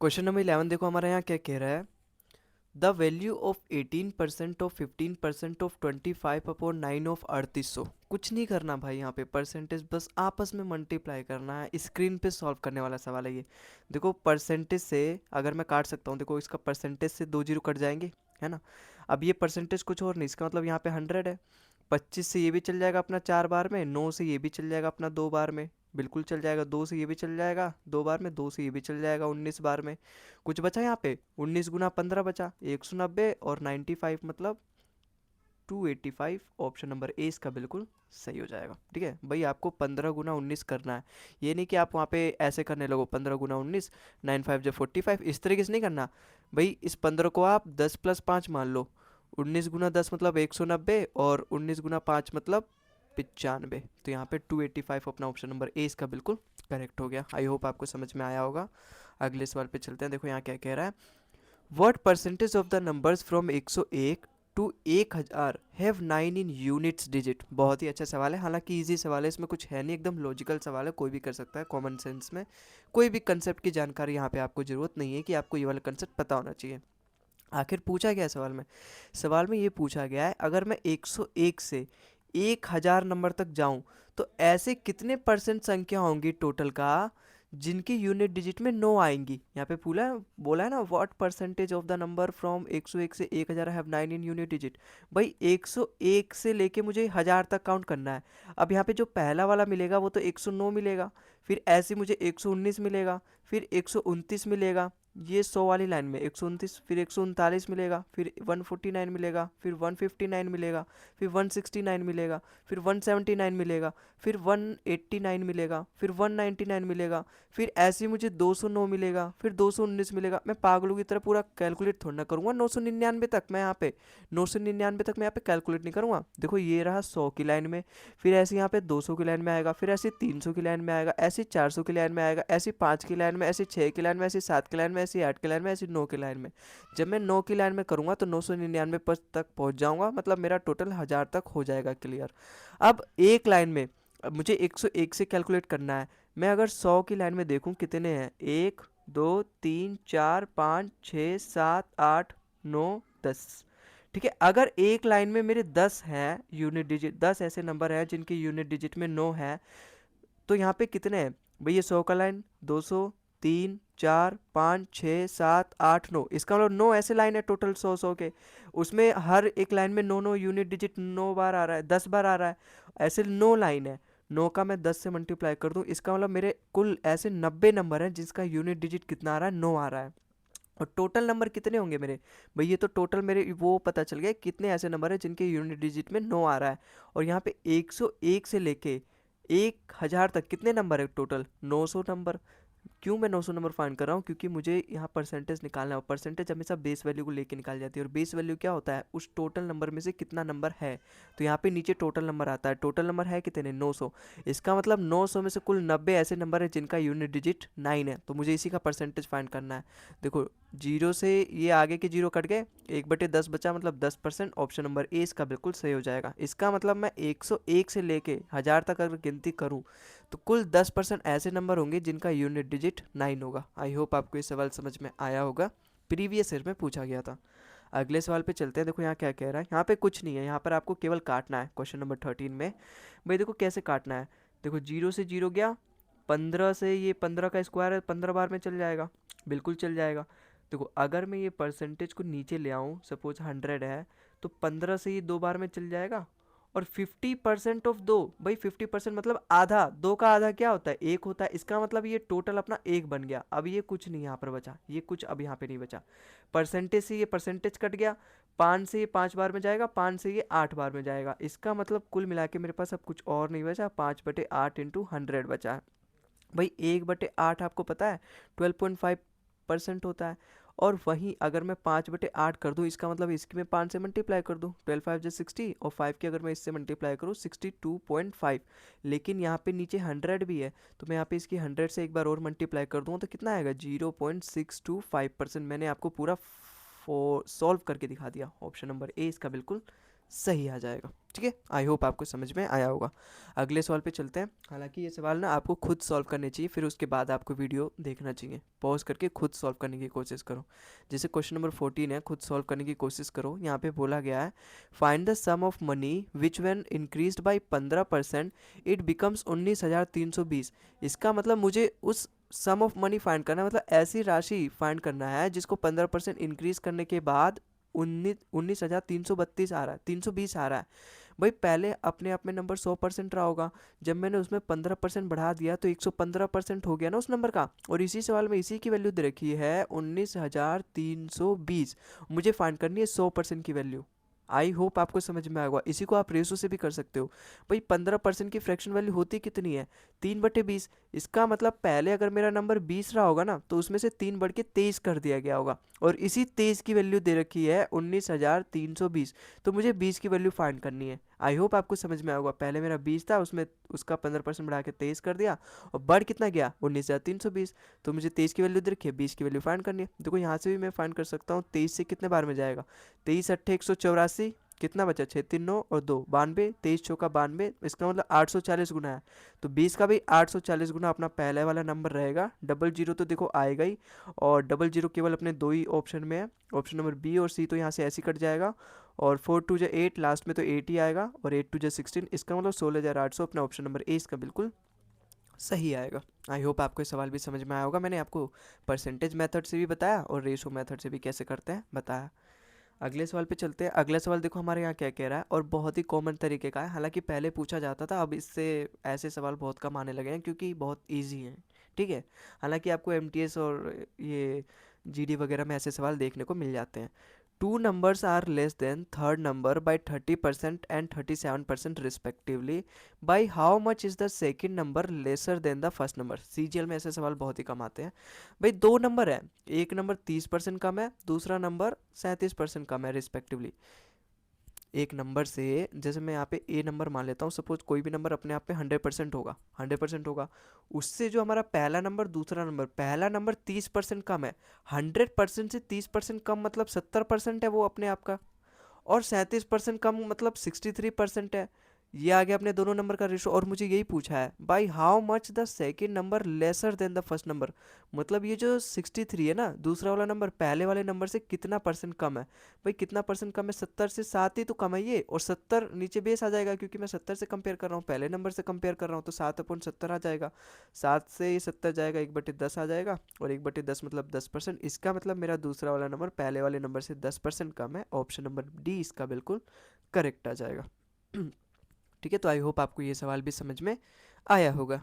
Question number 11 देखो हमारे यहाँ क्या कह रहा है। The value of 18% of 15% of 25/9 of 3800। कुछ नहीं करना भाई, यहाँ पे परसेंटेज बस आपस में मल्टीप्लाई करना है। स्क्रीन पे सॉल्व करने वाला सवाल है ये। देखो परसेंटेज से अगर मैं काट सकता हूँ, देखो इसका परसेंटेज से दो जीरो कट जाएंगे, है ना। अब ये परसेंटेज कुछ और नहीं, इसका मतलब यहाँ पे 100 है। 25 से ये भी चल जाएगा अपना 4 बार में, 9 से ये भी चल जाएगा अपना 2 बार में, बिल्कुल चल जाएगा। 2 से ये भी चल जाएगा 2 बार में, 2 से ये भी चल जाएगा 19 बार में। कुछ बचा यहाँ पे, 19 × 15 बचा 190 और 95 मतलब 285। ऑप्शन नंबर ए इसका बिल्कुल सही हो जाएगा। ठीक है भाई, आपको 15 × 19 करना है। ये नहीं कि आप वहाँ पे ऐसे करने लगो 15 × 19, 9×5 = 45, इस तरीके से नहीं करना भाई। इस 15 को आप 10 + 5 मान लो। 19 × 10 मतलब 190 और 19 × 5 मतलब 95। तो यहाँ पे 285 अपना ऑप्शन नंबर ए इसका बिल्कुल करेक्ट हो गया। आई होप आपको समझ में आया होगा। अगले सवाल पे चलते हैं। देखो यहाँ क्या कह रहा है। What percentage of the numbers from 101 to 1000 have 9 in units digit. बहुत ही अच्छा सवाल है, हालांकि इजी सवाल है, इसमें कुछ है नहीं, एकदम लॉजिकल सवाल है, कोई भी कर सकता है कॉमन सेंस में। कोई भी कंसेप्ट की जानकारी यहाँ पे आपको ज़रूरत नहीं है कि आपको ये वाला कंसेप्ट पता होना चाहिए। आखिर पूछा गया है सवाल में ये पूछा गया है, अगर मैं 101 से 1000 नंबर तक जाऊं तो ऐसे कितने परसेंट संख्या होंगी टोटल का जिनकी यूनिट डिजिट में नो आएंगी। यहाँ पे बोला है ना, what percentage of the number from 101 से 1000 हैव 9 इन यूनिट डिजिट। भाई 101 से लेके मुझे 1000 तक काउंट करना है। अब यहाँ पे जो पहला वाला मिलेगा वो तो 109 मिलेगा, फिर ऐसे मुझे 119 मिलेगा, फिर 129 मिलेगा, ये 100 वाली लाइन में 129, फिर 139 मिलेगा, फिर 149 मिलेगा, फिर 159 मिलेगा, फिर 169 मिलेगा, फिर 179 मिलेगा, फिर 189 मिलेगा, फिर 199 मिलेगा, फिर ऐसे ही मुझे 209 मिलेगा, फिर 219 मिलेगा। मैं पागलों की तरह पूरा कैलकुलेट थोड़ा ना करूँगा 999 तक। मैं यहाँ पे 999 तक मैं यहाँ पे कैलकुलेट नहीं करूँगा। देखो ये रहा 100 की लाइन में, फिर ऐसे यहाँ पे 200 की लाइन में आएगा, फिर ऐसे 300 की लाइन में आएगा, ऐसे 400 की लाइन में आएगा, ऐसे 5 की लाइन में, ऐसे 6 की लाइन में, ऐसे 7 की लाइन में, ऐसे 8 की लाइन में, ऐसे 9 की लाइन में। जब मैं 9 की लाइन में करूँगा तो 999 तक पहुँच जाऊँगा, मतलब मेरा टोटल 1000 तक हो जाएगा क्लियर। अब एक लाइन में अब मुझे 101 से कैलकुलेट करना है। मैं अगर 100 की लाइन में देखूँ कितने हैं, 1 2 3 4 5 6 7 8 9 10। ठीक है, अगर एक लाइन में मेरे 10 हैं यूनिट डिजिट, 10 ऐसे नंबर हैं जिनकी यूनिट डिजिट में 9 है, तो यहाँ पे कितने हैं भाई, ये 100 का लाइन, 200, 3 4 5 6 7 8 9, इसका मतलब 9 ऐसे लाइन है टोटल 100 के। उसमें हर एक लाइन में 9 9 यूनिट डिजिट 9 बार आ रहा है, 10 बार आ रहा है। ऐसे 9 लाइन है, 9 का मैं 10 से मल्टीप्लाई कर दूं, इसका मतलब मेरे कुल ऐसे 90 नंबर हैं जिसका यूनिट डिजिट कितना आ रहा है, 9 आ रहा है। और टोटल नंबर कितने होंगे मेरे भाई, ये तो टोटल मेरे वो पता चल गया कितने ऐसे नंबर है जिनके यूनिट डिजिट में 9 आ रहा है। और यहाँ पे 101 से लेके 1000 तक कितने नंबर है टोटल, 900 नंबर। क्यों मैं 900 नंबर फाइंड कर रहा हूँ, क्योंकि मुझे यहाँ परसेंटेज निकालना है। परसेंटेज हमेशा बेस वैल्यू को लेके निकाल जाती है, और बेस वैल्यू क्या होता है, उस टोटल नंबर में से कितना नंबर है। तो यहाँ पे नीचे टोटल नंबर आता है, टोटल नंबर है कितने, 900। इसका मतलब 900 में से कुल 90 ऐसे नंबर है जिनका यूनिट डिजिट 9 है, तो मुझे इसी का परसेंटेज फाइंड करना है। देखो जीरो से ये आगे के जीरो कट गए, 1/10 बचा, मतलब 10%। ऑप्शन नंबर ए इसका बिल्कुल सही हो जाएगा। इसका मतलब मैं 101 से लेके 1000 तक अगर गिनती करूँ तो कुल 10% ऐसे नंबर होंगे जिनका यूनिट डिजिट 9 होगा। आई होप आपको ये सवाल समझ में आया होगा, प्रीवियस ईयर में पूछा गया था। अगले सवाल पे चलते हैं। देखो यहाँ क्या कह रहा है, यहाँ पे कुछ नहीं है, यहाँ पर आपको केवल काटना है। क्वेश्चन नंबर 13 में भाई देखो कैसे काटना है। देखो जीरो से जीरो गया, 15 से ये 15 का स्क्वायर है, 15 बार में चल जाएगा, बिल्कुल चल जाएगा। देखो अगर मैं ये परसेंटेज को नीचे ले आऊँ, सपोज 100 है, तो 15 से ये 2 बार में चल जाएगा। और 50% ऑफ दो, भाई 50% मतलब आधा, दो का आधा क्या होता है, एक होता है। इसका मतलब ये टोटल अपना एक बन गया। अब ये कुछ नहीं यहाँ पर बचा, ये कुछ अब यहाँ पे नहीं बचा। परसेंटेज से ये परसेंटेज कट गया, 5 से ये 5 बार में जाएगा, 5 से ये 8 बार में जाएगा। इसका मतलब कुल मिला के मेरे पास अब कुछ और नहीं बचा, 5/8 इंटू 100 बचा है। भाई 1/8 आपको पता है 12.5% होता है। और वहीं अगर मैं 5/8 कर दूं, इसका मतलब इसकी मैं 5 से मल्टीप्लाई कर दूं, 12 5 जो 60, और 5 की अगर मैं इससे मल्टीप्लाई करूं 62.5। लेकिन यहाँ पे नीचे 100 भी है, तो मैं यहाँ पे इसकी 100 से एक बार और मल्टीप्लाई कर दूंगा तो कितना आएगा, 0.625%। मैंने आपको पूरा सॉल्व करके दिखा दिया। ऑप्शन नंबर ए इसका बिल्कुल सही आ जाएगा। ठीक है, आई होप आपको समझ में आया होगा। अगले सवाल पे चलते हैं। हालांकि ये सवाल ना आपको खुद सॉल्व करने चाहिए, फिर उसके बाद आपको वीडियो देखना चाहिए। पॉज करके खुद सॉल्व करने की कोशिश करो। जैसे क्वेश्चन नंबर 14 है, खुद सॉल्व करने की कोशिश करो। यहाँ पे बोला गया है find the sum of money which when increased by 15% it becomes 19,320। इसका मतलब मुझे उस सम ऑफ मनी फाइंड करना है, मतलब ऐसी राशि फाइंड करना है जिसको 15% इंक्रीज करने के बाद 19,332 आ रहा है, 320 आ रहा है। भाई पहले अपने आप में नंबर 100% रहा होगा, जब मैंने उसमें 15% बढ़ा दिया तो 115% हो गया ना उस नंबर का। और इसी सवाल में इसी की वैल्यू दे रखी है 19,320। मुझे फाइंड करनी है 100% की वैल्यू। आई होप आपको समझ में आएगा। इसी को आप रेशो से भी कर सकते हो। भाई 15% की फ्रैक्शन वैल्यू होती कितनी है, 3/20। इसका मतलब पहले अगर मेरा नंबर 20 रहा होगा ना, तो उसमें से 3 बढ़ के 23 कर दिया गया होगा। और इसी 23 की वैल्यू दे रखी है 19,320। तो मुझे 20 की वैल्यू फाइंड करनी है। आई होप आपको समझ में आएगा। पहले मेरा 20 था, उसमें उसका 15% बढ़ा के 23 कर दिया, और बढ़ कितना गया 19,320। तो मुझे 23 की वैल्यू दे रखी है, 20 की वैल्यू फाइंड करनी है। देखो यहाँ से भी मैं फाइंड कर सकता हूँ। 23 से कितने बार में जाएगा, 23 अट्ठे 184, कितना बचा 6 3 9 और 2 92, 23 चौका 92, इसका मतलब 840 गुना है। तो 20 का भी 840 गुना अपना पहले वाला नंबर रहेगा। डबल जीरो तो देखो आएगा ही, और डबल जीरो केवल अपने दो ही ऑप्शन में है, ऑप्शन नंबर बी और सी, तो यहाँ से ऐसे कट जाएगा। और 4 2 8, लास्ट में तो 8 ही आएगा, और 8 2 16, इसका मतलब 16,800 अपना ऑप्शन नंबर ए इसका बिल्कुल सही आएगा। आई होप आपको ये सवाल भी समझ में आया होगा। मैंने आपको परसेंटेज मेथड से भी बताया और रेशो मेथड से भी कैसे करते हैं बताया। अगले सवाल पे चलते हैं। अगला सवाल देखो हमारे यहाँ क्या कह रहा है, और बहुत ही कॉमन तरीके का है। हालांकि पहले पूछा जाता था, अब इससे ऐसे सवाल बहुत कम आने लगे हैं क्योंकि बहुत इजी हैं। ठीक है, हालांकि आपको एमटीएस और ये जीडी वगैरह में ऐसे सवाल देखने को मिल जाते हैं। Two numbers are less than third number by 30% and 37% respectively, by how much is the second number lesser than the first number. CGL में ऐसे सवाल बहुत ही कम आते हैं। भाई दो नंबर है, एक नंबर 30% कम है, दूसरा नंबर 37% कम है रिस्पेक्टिवली। एक नंबर से, जैसे मैं यहाँ पे ए नंबर मान लेता हूँ, सपोज कोई भी नंबर अपने आप में 100% होगा, 100% होगा। उससे जो हमारा पहला नंबर दूसरा नंबर, पहला नंबर 30% कम है। 100% से 30% कम मतलब 70% है वो अपने आप का। और 37% कम मतलब 63% है। ये आ गया अपने दोनों नंबर का रेशो। और मुझे यही पूछा है by how much the second number lesser than the first number. मतलब ये जो 63 है ना, दूसरा वाला नंबर पहले वाले नंबर से कितना परसेंट कम है। भाई कितना परसेंट कम है, 70 से 7 ही तो कम है ये, और 70 नीचे बेस आ जाएगा क्योंकि मैं 70 से कंपेयर कर रहा हूँ, पहले नंबर से कंपेयर कर रहा हूँ, तो 7/70 आ जाएगा। 7 से ये 70 जाएगा, 1/10 आ जाएगा, और 1/10 मतलब 10%। इसका मतलब मेरा दूसरा वाला नंबर पहले वाले नंबर से 10% कम है। ऑप्शन नंबर डी इसका बिल्कुल करेक्ट आ जाएगा। ठीक है, तो आई होप आपको ये सवाल भी समझ में आया होगा।